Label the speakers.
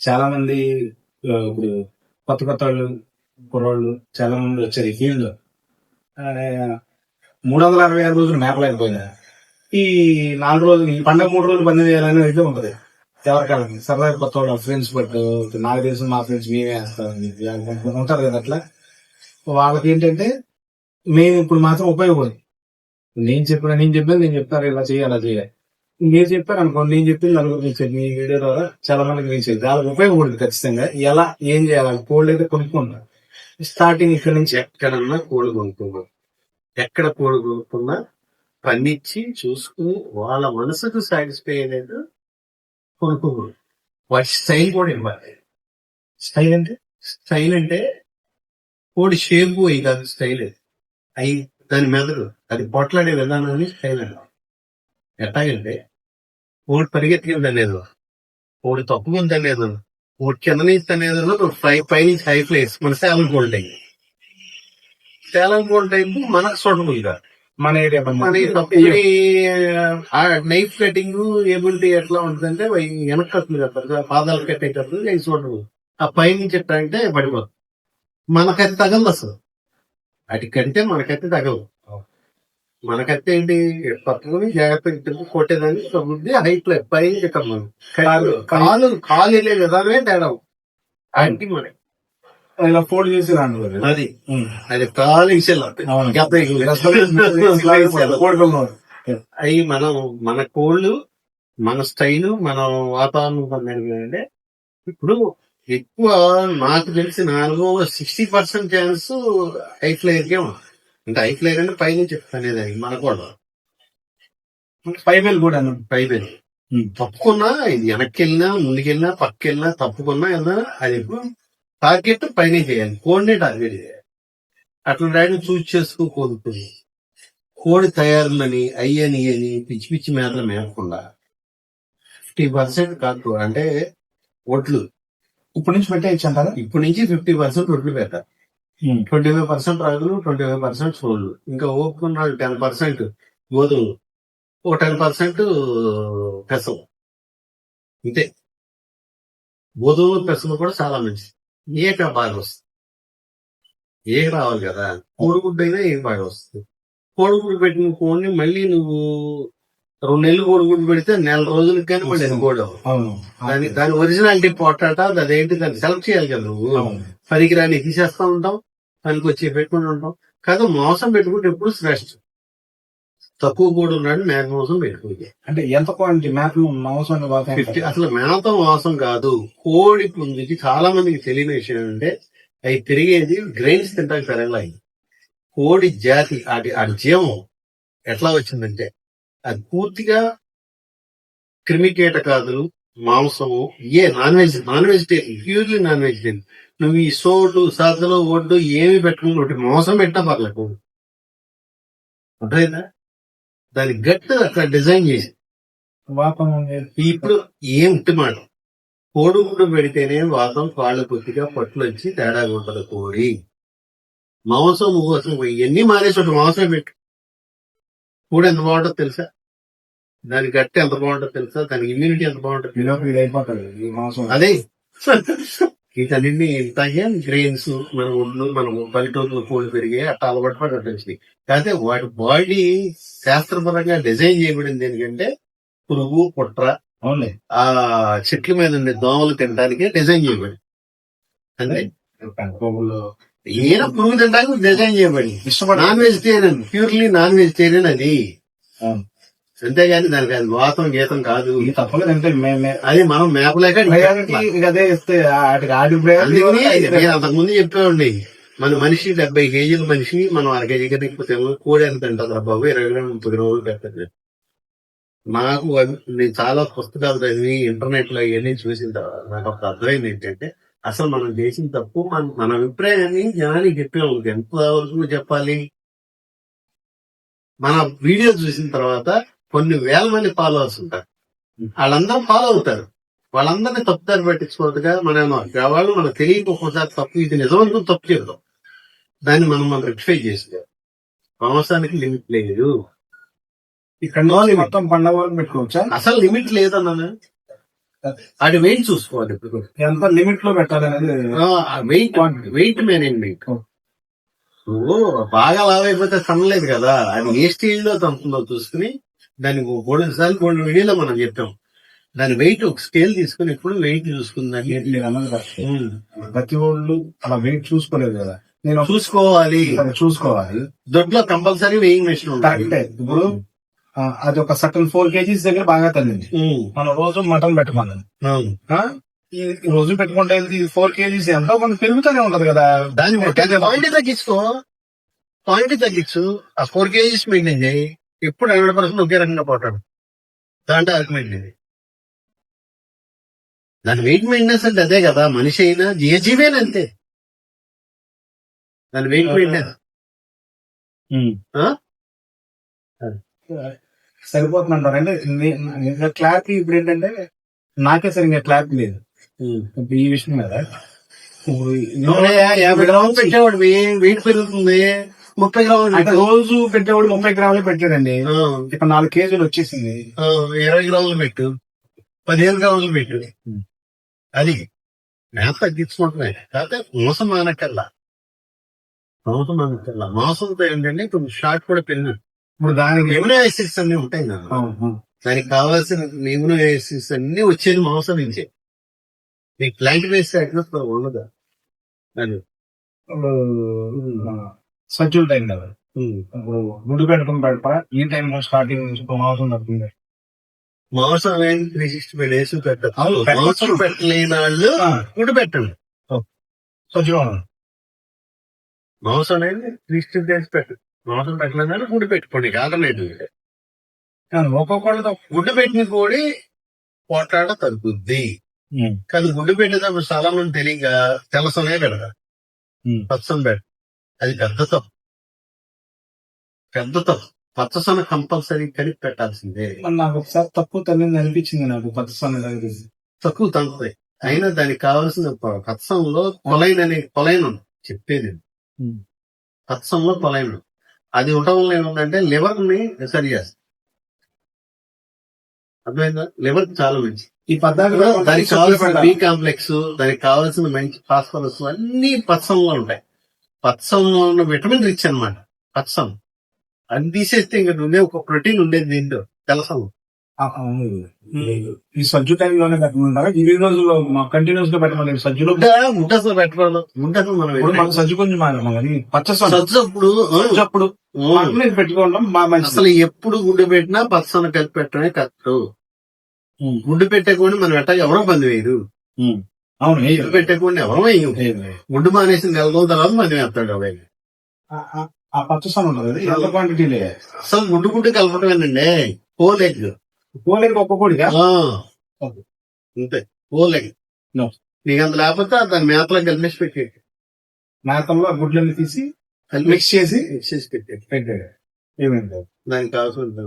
Speaker 1: చాలా మంది ఇప్పుడు కొత్త కొత్త వాళ్ళు కుర్రోళ్ళు చాలా మంది వచ్చారు ఈ ఫీల్డ్ లో. 365 రోజులు మేపలేకపోయినా ఈ 4 రోజులు ఈ పండగ 3 రోజులు పందెం చేయాలని అయితే ఉంటది ఎవరికాలని. సరదాగా కొత్త వాళ్ళు ఫ్రెండ్స్ బట్ నాకు తెలిసిన మా ఫ్రెండ్స్ మేమే వేస్తాం ఉంటారు కదా. అట్లా వాళ్ళకి ఏంటంటే మేము ఇప్పుడు మాత్రం ఉపయోగపడదు. నేను చెప్పాను నేను చెప్తాను ఇలా చేయాలి అలా చేయాలి. మీరు చెప్పారు అనుకోండి, నేను చెప్పింది నలుగురు రీచ్ మీ వీడియో ద్వారా చాలా మందికి రీచ్ అయింది. వాళ్ళకి ఉపయోగపడుతుంది ఖచ్చితంగా. ఎలా ఏం చేయాలి కోల్డ్ అయితే కొనుక్కున్నారు స్టార్టింగ్ ఇక్కడ నుంచి
Speaker 2: ఎక్కడన్నా కోళ్ళు కొనుక్కున్నాం, ఎక్కడ కోళ్ళు కొనుక్కున్నా పండించి చూసుకుని వాళ్ళ మనసుకు సాటిస్ఫై అయ్యేది కొనుక్కోకూడదు. వాటి స్టైల్ కూడా ఇవ్వాలి. స్టైల్ అంటే కోడి షేప్ అయి కాదు స్టైల్, అయి దాని మెదడు అది పొట్లాడే విధానాన్ని స్టైల్ అంటాం. ఎట్లాగంటే కోడి పరిగెత్తింది అనేది, కోడి తప్పుకుంది అనేది, కోడి కింద నుంచి అనేది పైనుంచి హై ప్లేస్ మన Salem cold type. Salem cold type మనకు సూటబుల్ గా
Speaker 1: మన ఏరియా
Speaker 2: నైఫ్ కటింగ్ ఏబిలిటీ ఎట్లా ఉంటుందంటే వెనక కట్టులు కట్టారు, పాదాలు కట్టేటప్పుడు అవి చూడవు. ఆ పైనుంచి ఎట్లా అంటే పడిపోతుంది. మనకైతే తగలదు అసలు, అటుకంటే మనకైతే తగలదు. మనకైతే ఏంటి పట్టుకుని జాగ్రత్తగా కొట్టేదాన్ని తగ్గుద్ది. హైట్ పైన చెట్టాం మనం. కాలు వెళ్ళే విధానమే తేడా అంటే మనకి
Speaker 1: ఇలా ఫోల్డ్ చేసి
Speaker 2: అది అది కాలు అవి మనం మన కోళ్ళు మన స్టైలు మన వాతావరణం పొందంటే ఇప్పుడు ఎక్కువ నాకు తెలిసిన అనుభవం 60% ఛాన్స్ హై ఫ్లైర్కే ఉంది. అంటే హై ఫ్లైర్ అంటే పైనుంచి అనేది మన కూడా
Speaker 1: పైబెల్ కూడా
Speaker 2: పైబెల్ తప్పుకున్నా ఇది వెనక్కి వెళ్ళినా ముందుకెళ్ళినా పక్కకెళ్ళినా తప్పుకున్నా వెళ్ళినా అది టార్గెట్ పైన చేయాలి, కోడినే టార్గెట్ చేయాలి. అట్లా డాడీ చూస్ చేసుకో కోరుతుంది. కోడి తయారులని అయ్యని పిచ్చి పిచ్చి మేతలు మేపకుండా 50% కాదు అంటే ఒట్లు
Speaker 1: ఇప్పటి నుంచి పెట్టేయచ్చు అంటారా?
Speaker 2: ఇప్పటి నుంచి 50% ఒట్లు పెట్టాలి. 25% రాగులు, 25% సోళ్ళు, ఇంకా ఓపుకున్న 10% గోధుమలు, ఒక 10% పెసలు. ఇంతే. గోధుమలు పెసలు కూడా చాలా మంచిది. ఏక బాగా వస్తుంది. ఏక రావాలి కదా. కోడిగుడ్డు అయినా ఏక బాగా వస్తుంది. కోడిగుడ్డు పెట్టిన కోడిని మళ్ళీ నువ్వు 2 నెలలు కోడిగుడ్డు పెడితే నెల రోజులకి కానీ మళ్ళీ అది కోడి దాని ఒరిజినాలిటీ పొట్టాట అదేంటి దాన్ని సెలెక్ట్ చేయాలి కదా. నువ్వు పనికిరాని తీసేస్తా ఉంటాం, పనికి వచ్చి పెట్టుకుని ఉంటాం కదా. మోసం పెట్టుకుంటే ఎప్పుడు శ్రేష్ఠ. తక్కువ కోడి ఉన్నాడు మేక మోసం పెట్టుకుంటే
Speaker 1: అంటే ఎంత క్వాంటిటీ మేక మోసం?
Speaker 2: అసలు మేత మోసం కాదు. కోడి పుంజుకి చాలా మందికి తెలియని విషయం అంటే అవి తిరిగేది గ్రెయిన్స్ తింటాకి పెరగలేదు. కోడి జాతి ఆ జీవం ఎట్లా వచ్చిందంటే అది పూర్తిగా క్రిమికీటకాదులు, మాంసము, non vegetarian, purely non vegetarian. నువ్వు ఈ సోటు సాతలు ఒడ్డు ఏమి పెట్టుకుని మోసం పెట్టా పర్లేదు. అర్థమైందా? దాని గట్టు అట్లా డిజైన్ చేసి ఇప్పుడు ఏమిటి మాట కోడిగుడ్డు పెడితేనే వాతం కాళ్ళు కొద్దిగా పట్లు వచ్చి తేడాగా ఉంటది. కోడి మాంసం కోసం ఇవన్నీ మానేసి మాంసం పెట్టు. కోడి ఎంత బాగుంటుందో తెలుసా? దాని గట్టి ఎంత బాగుంటుందో తెలుసా? దాని ఇమ్యూనిటీ ఎంత బాగుంటుంది. అదే వీటన్నింటినీ ఇంతాగే గ్రెయిన్స్ మన ఒడ్లు మనం పల్లెటూరులో కోళ్ళు పెరిగాయి అట్లా అలవాటు పడి కాకపోతే వాటి బాడీ శాస్త్రపరంగా డిజైన్ చేయబడింది ఎందుకంటే పురుగు పుట్ర ఆ చెట్ల మీద ఉండే దోమలు తినడానికి డిజైన్ చేయబడింది. అంటే ఏదో పురుగు తినడానికి డిజైన్ చేయబడింది. Non vegetarian, purely non vegetarian అది. అంతేగాని దానికి అది వాతం గీతం కాదు. అది మనం మేపలేక అంతకుముందు చెప్పేవాడి మన మనిషి 70 కేజీల మనిషి మనం 1 కేజీ కింద ఎక్కుతాము. కోడి ఎంత తింటుంది బాబు? 20 గ్రాములు 30 రోజులు పెట్టదు. నాకు నేను చాలా పుస్తకాలు చదివి ఇంటర్నెట్ లో ఇవన్నీ చూసిన తర్వాత నాకు ఒక అర్థమైంది ఏంటంటే అసలు మనం చేసిన తప్పు మన అభిప్రాయాన్ని జనానికి చెప్పాము. ఎంతవరకు చెప్పాలి? మన వీడియో చూసిన తర్వాత కొన్ని వేల మంది ఫాలోవర్స్ ఉంటారు. వాళ్ళందరూ ఫాలో అవుతారు. వాళ్ళందరినీ తప్పుదారి పట్టించుకోవద్దుగా మనం వాళ్ళు మనకు తెలియక ఒక్కోసారి తప్పు ఇది నిజమంటూ తప్పు చేద్దాం. దాన్ని మనం రెక్టిఫై చేసుకోవాలి. మాంసానికి లిమిట్ లేదు.
Speaker 1: ఇక్కడ మొత్తం పండగ వరకు పెట్టుకోవచ్చా?
Speaker 2: అసలు లిమిట్ లేదన్నా. అది వెయిట్ చూసుకోవాలి ఇప్పుడు.
Speaker 1: ఎంత లిమిట్ లో పెట్టాలనేది
Speaker 2: వెయిట్ మేనేజ్మెంట్. బాగా లావ్ అయిపోతే తనలేదు కదా, అది ఏ స్టేజ్ లో తనుతుందో చూసుకుని దానికి 3 వీడియోలో మనం చెప్పాం. దాని వెయిట్ ఒక స్కేల్ తీసుకుని ఎప్పుడు వెయిట్ చూసుకుందని
Speaker 1: మీరు అన్నది కరెక్ట్. ప్రతి వాళ్ళు అలా వెయిట్ చూసుకోలేదు కదా, నేను
Speaker 2: చూసుకోవాలి.
Speaker 1: చూసుకోవాలి.
Speaker 2: దొడ్లో కంపల్సరీ వెయింగ్ మెషిన్ ఉంటుంది.
Speaker 1: కరెక్టే. ఇప్పుడు అది ఒక సర్టన్ 4 kgs దగ్గర బాగా తల్లింది. మనం రోజు మటన్ పెట్టుకున్నాం, ఈ రోజు పెట్టుకుంటే 4 kgs ఎంతో మనకు పెరుగుతూనే ఉంటది కదా.
Speaker 2: దాని పాయింట్ తగ్గించుకో, పాయింట్ తగ్గించు. ఆ 4 kgs మెయింటైన్ చేయి. ఎప్పుడు 100% ఒకే రకంగా పోతాడు. దాంట్లో అది మెయింటైన్. దాని వెయిట్ మెయింటెనెన్స్ అంటే అదే కదా, మనిషి అయినా ఏ జీవేనా అంతే. దాని వెయిట్ మెయింటెనెన్స్
Speaker 1: సరిపోతుందంటారు. అంటే ఇంకా క్లారిటీ ఇప్పుడు ఏంటంటే నాకే సరిగ్గా క్లారిటీ లేదు ఇప్పుడు ఈ విషయం మీద. ఇప్పుడు
Speaker 2: 50 గ్రాములు పెట్టేవాడు వెయిట్ పెరుగుతుంది. 30 గ్రాములు
Speaker 1: అంటే రోజు పెట్టేవాడు 30 గ్రాములే పెట్టాడండి. ఇప్పుడు 4 kgs వచ్చేసింది.
Speaker 2: 20 గ్రాములు పెట్టు, 15 గ్రాములు పెట్టు. అది మేత తగ్గించుకుంటున్నాయి. కాకపోతే మోసం మానకల్లా, మోసంతో ఏంటంటే ఇప్పుడు షార్ట్ కూడా పెరిగినాడు.
Speaker 1: ఇప్పుడు దానికి
Speaker 2: ఇమ్యూనో యాసిడ్స్ అన్ని ఉంటాయి కదా, దానికి కావాల్సిన ఇమ్యూనో యాసిడ్స్ అన్ని వచ్చేది మాంసం నుంచే. నీకు ప్లాంట్ బేస్డ్ అట్లా ఉండదు. అది
Speaker 1: సజ్జుల టైం కదా, ఇప్పుడు గుడి పెట్టుకుని పెడతా ఈ టైం స్టార్టింగ్ నుంచి మాంసం తగ్గుతుంది.
Speaker 2: మాంసం 365 days పెట్టదు. మాంసం పెట్టలేని వాళ్ళు గుడి పెట్టండి.
Speaker 1: సజ్జుగా
Speaker 2: మాంసం అనేది 365 days పెట్టదు. మాంసం పెట్టలేదని గుడి పెట్టుకోండి, కాదలేదు.
Speaker 1: ఒక్కొక్కళ్ళతో
Speaker 2: గుడ్డు పెట్టిన కోడి పోట్లాడ తగ్గుద్ది. కానీ గుడ్డు పెట్టేటప్పుడు చాలా మంది తెలియక తెల్లసనే పెడతారు, పచ్చసన పెడతారు. అది పెద్ద తప్పు, పెద్ద తప్పు. పచ్చసన కంపల్సరీ కలిపి పెట్టాల్సిందే.
Speaker 1: నాకు ఒకసారి తక్కువ తల్లింది అనిపించింది నాకు పచ్చసన
Speaker 2: తక్కువ తంగుతాయి. అయినా దానికి కావాల్సిన పచ్చసంలో కొలైన్ ఉంది చెప్పేది. పచ్చసంలో కొలైన్ అది ఉండడం వల్ల ఏముందంటే లివర్ ని సరి చేస్తుంది. అర్థమైందా? లివర్ చాలా మంచి.
Speaker 1: ఈ పద్దాక
Speaker 2: దానికి కావాల్సిన బి కాంప్లెక్స్, దానికి కావాల్సిన మంచి ఫాస్ఫరస్ అన్ని పచ్చసంలో ఉంటాయి. పచ్చసంలో ఉన్న విటమిన్ రిచ్ అనమాట పచ్చసం. అది తీసేస్తే ఇంకా ఉండే ఒక ప్రోటీన్ ఉండేది దీంట్లో తెలసం.
Speaker 1: ఈ సజ్జు టైంలోనే పెట్టమంటారా? ఈ రోజుల్లో కంటిన్యూస్ గా పెట్టమని సజ్జులో
Speaker 2: ముట్టసలు పెట్టడం ముట్టసలు మనం
Speaker 1: సజ్జు కొంచెం
Speaker 2: సజ్జు అప్పుడు
Speaker 1: పెట్టుకోవడం
Speaker 2: అసలు ఎప్పుడు గుడ్డు పెట్టినా పచ్చసన కలిపి పెట్టడమే కరెక్ట్. గుడ్డు పెట్టకుండా మనం ఎట్టా ఎవరో బంద్ వేయరు.
Speaker 1: అవును,
Speaker 2: గుడ్డు పెట్టకుండా ఎవరో వేయం. గుడ్డు మానేసి నెల రోజుల తర్వాత మంది వేస్తాడు అవే.
Speaker 1: ఆ పచ్చసన ఉంటుంది ఎంత క్వాంటిటీ లేదు.
Speaker 2: అసలు గుడ్డు కలపటమేనండి. పోలేదు
Speaker 1: ఒక్క కోడిగా
Speaker 2: అంతే, పోలేదు. నీకు అంత లేకపోతే దాని మేతలో కలిపేసి పెట్టేది.
Speaker 1: మేతంలో గుడ్లన్నీ తీసి మిక్స్ చేసి
Speaker 2: పెట్టేది.
Speaker 1: పెట్టాడు. ఏమైంది
Speaker 2: దానికి కావాల్సిన